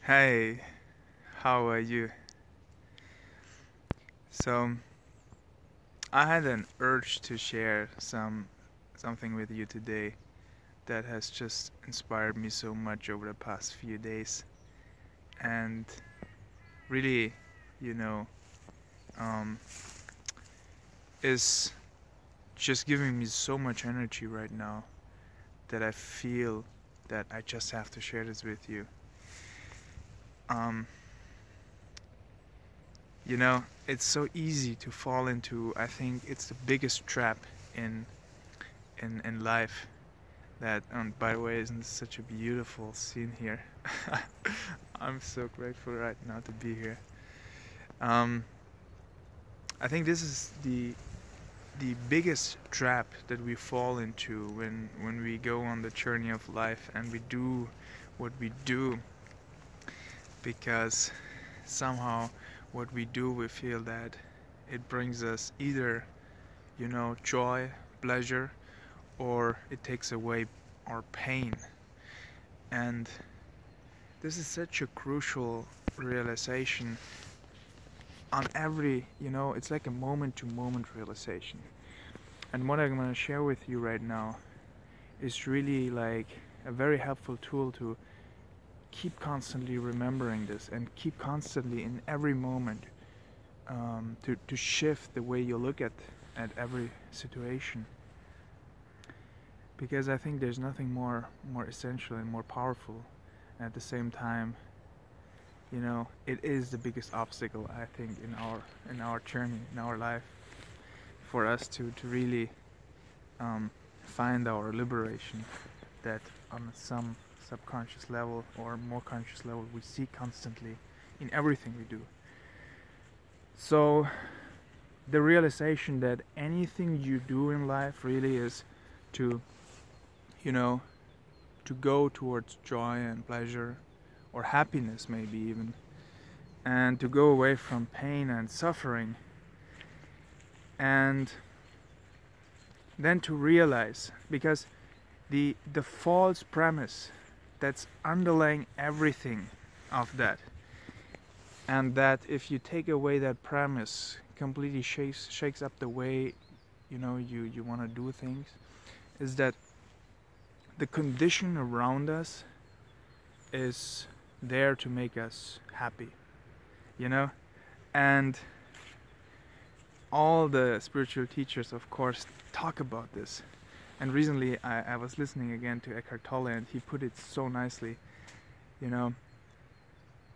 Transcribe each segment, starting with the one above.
Hey, how are you? So, I had an urge to share something with you today that has just inspired me so much over the past few days and really, you know, um, is just giving me so much energy right now that I feel that I just have to share this with you. Um, it's so easy to fall into, I think it's the biggest trap in in life. That, by the way, isn't such a beautiful scene here. I'm so grateful right now to be here. um, I think this is the biggest trap that we fall into when we go on the journey of life and we do what we do, because somehow what we do, we feel that it brings us either, joy, pleasure, or it takes away our pain. And this is such a crucial realization on every, it's like a moment to moment realization. And what I'm going to share with you right now is really like a very helpful tool to keep constantly remembering this and keep constantly in every moment, to shift the way you look at every situation. Because I think there's nothing more essential and more powerful. At the same time, it is the biggest obstacle, I think, in our journey, in our life, for us to really find our liberation, that on some subconscious level or more conscious level we see constantly in everything we do. So the realization that anything you do in life really is to to go towards joy and pleasure, or happiness maybe even, and to go away from pain and suffering. And then to realize, because the false premise that's underlying everything of that, and that if you take away that premise, completely shakes up the way you want to do things, is that the condition around us is there to make us happy, and all the spiritual teachers, of course, talk about this. And recently I was listening again to Eckhart Tolle, and he put it so nicely, to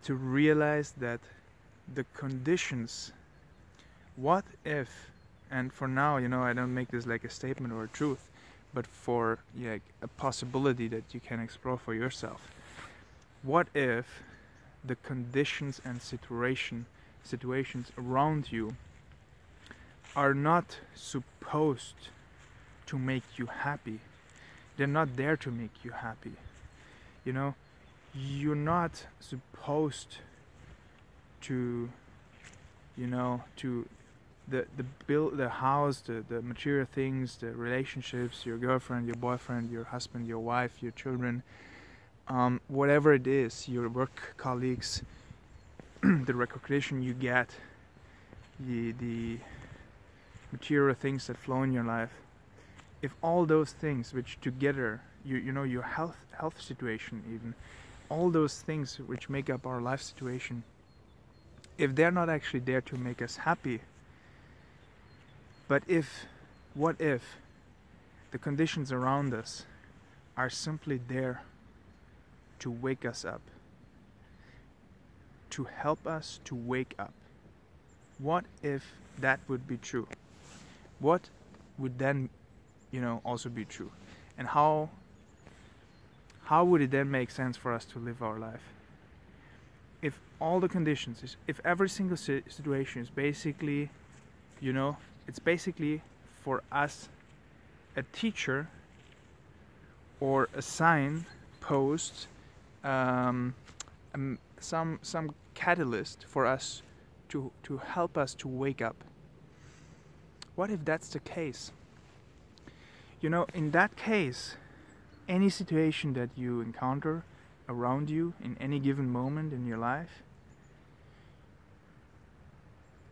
realize that the conditions, what if, and for now, I don't make this like a statement or a truth, but for a possibility that you can explore for yourself. What if the conditions and situations around you are not supposed to make you happy? They're not there to make you happy. You're not supposed to, to the build the house, the material things, the relationships, your girlfriend, your boyfriend, your husband, your wife, your children, whatever it is, your work colleagues, the recognition you get, the material things that flow in your life. If all those things, which together, your health situation, even all those things which make up our life situation, if they're not actually there to make us happy, but what if the conditions around us are simply there to wake us up, to help us to wake up? What if that would be true? What would then, also be true? And how would it then make sense for us to live our life? If all the conditions, if every single situation is basically, it's basically for us a teacher or a sign post, some catalyst for us to help us to wake up. What if that's the case? In that case, any situation that you encounter around you in any given moment in your life,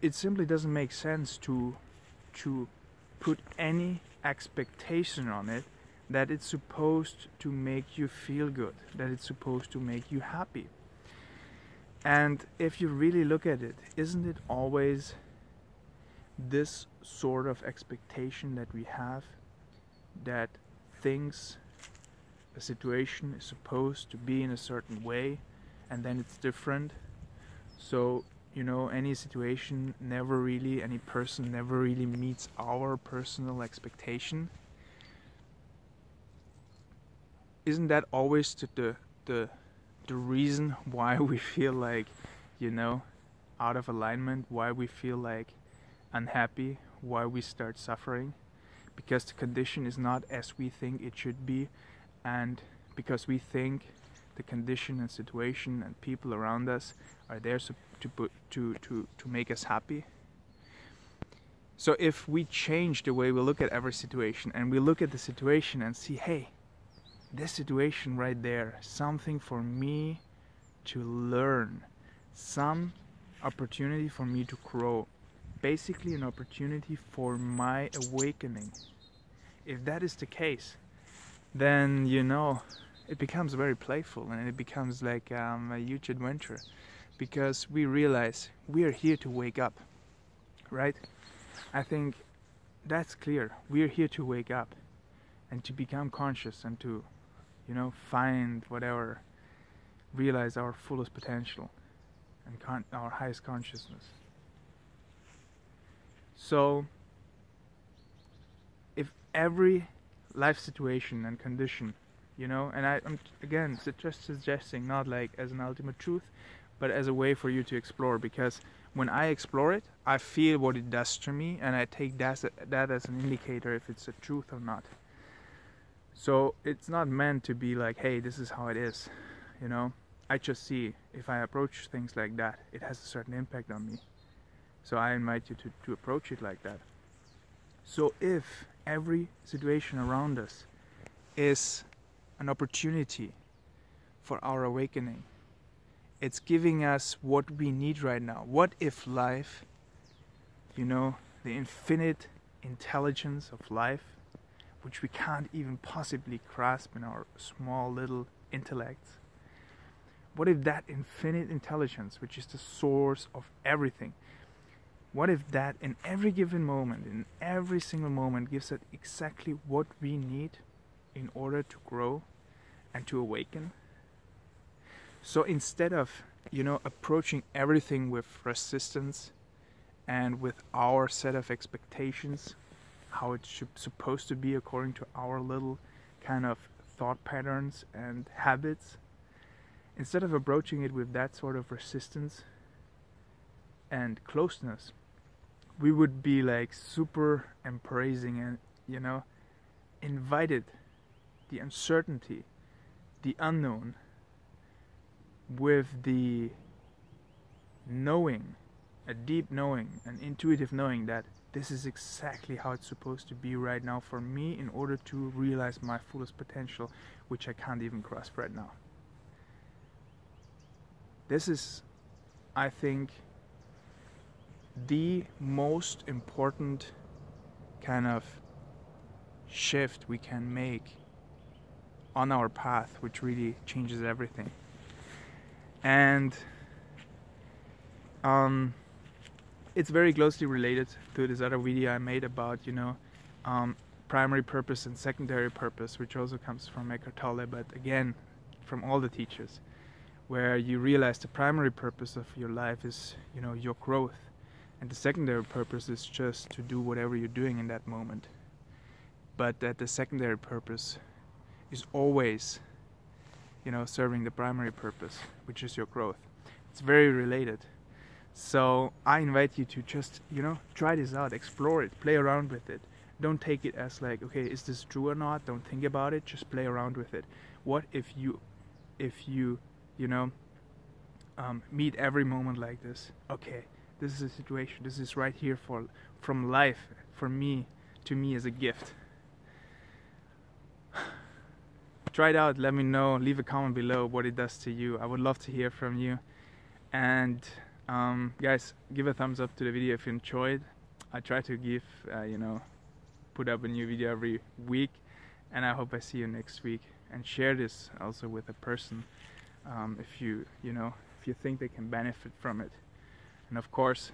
it simply doesn't make sense to put any expectation on it that it's supposed to make you feel good, that it's supposed to make you happy. And if you really look at it, isn't it always this sort of expectation that we have, that things, a situation is supposed to be in a certain way and then it's different? So, you know, any situation never really, any person never really meets our personal expectation. Isn't that always the reason why we feel like, you know, out of alignment, why we feel like unhappy, why we start suffering? Because the condition is not as we think it should be, and because we think the condition and situation and people around us are there to make us happy. So if we change the way we look at every situation, and we look at the situation and see, hey, this situation right there, something for me to learn, some opportunity for me to grow, basically an opportunity for my awakening. If that is the case, then, you know, it becomes very playful, and it becomes like a huge adventure, because we realize we are here to wake up, right? I think that's clear. We are here to wake up and to become conscious and to, you know, find whatever, realize our fullest potential and our highest consciousness. So if every life situation and condition, you know, and I'm again just suggesting not like as an ultimate truth, but as a way for you to explore, because when I explore it, I feel what it does to me, and I take that as an indicator if it's a truth or not. So it's not meant to be like, hey, this is how it is, you know. I just see if I approach things like that, it has a certain impact on me. So I invite you to approach it like that. So if every situation around us is an opportunity for our awakening, it's giving us what we need right now. What if life, you know, the infinite intelligence of life, which we can't even possibly grasp in our small little intellects, what if that infinite intelligence, which is the source of everything, what if that in every given moment, in every single moment, gives us exactly what we need in order to grow and to awaken? So instead of, you know, approaching everything with resistance and with our set of expectations, how it's supposed to be according to our little kind of thought patterns and habits, instead of approaching it with that sort of resistance and closeness, we would be like super embracing and, you know, invited the uncertainty, the unknown, with the knowing, a deep knowing, an intuitive knowing that this is exactly how it's supposed to be right now for me in order to realize my fullest potential, which I can't even grasp right now. This is, I think, the most important kind of shift we can make on our path, which really changes everything. And it's very closely related to this other video I made about, you know, primary purpose and secondary purpose, which also comes from Eckhart Tolle, but again from all the teachers, where you realize the primary purpose of your life is, you know, your growth, and the secondary purpose is just to do whatever you're doing in that moment. But that the secondary purpose is always, you know, serving the primary purpose, which is your growth. It's very related. So I invite you to just, you know, try this out, explore it, play around with it. Don't take it as like, okay, is this true or not? Don't think about it, just play around with it. What if you you know, meet every moment like this? Okay, this is a situation, this is right here from life, for me, to me as a gift. try it out. Let me know. Leave a comment below what it does to you. I would love to hear from you. And guys, give a thumbs up to the video if you enjoyed. I try to give, put up a new video every week, and I hope I see you next week. And share this also with a person if you think they can benefit from it. And of course,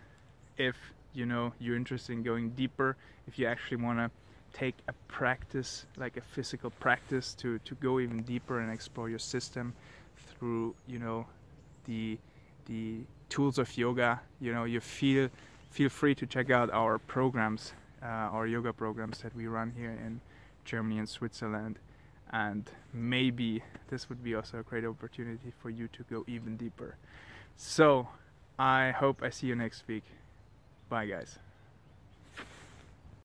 if you're interested in going deeper, if you actually want to take a practice, like a physical practice, to go even deeper and explore your system through the tools of yoga, you feel free to check out our programs, our yoga programs that we run here in Germany and Switzerland. And maybe this would be also a great opportunity for you to go even deeper. So I hope I see you next week. Bye guys.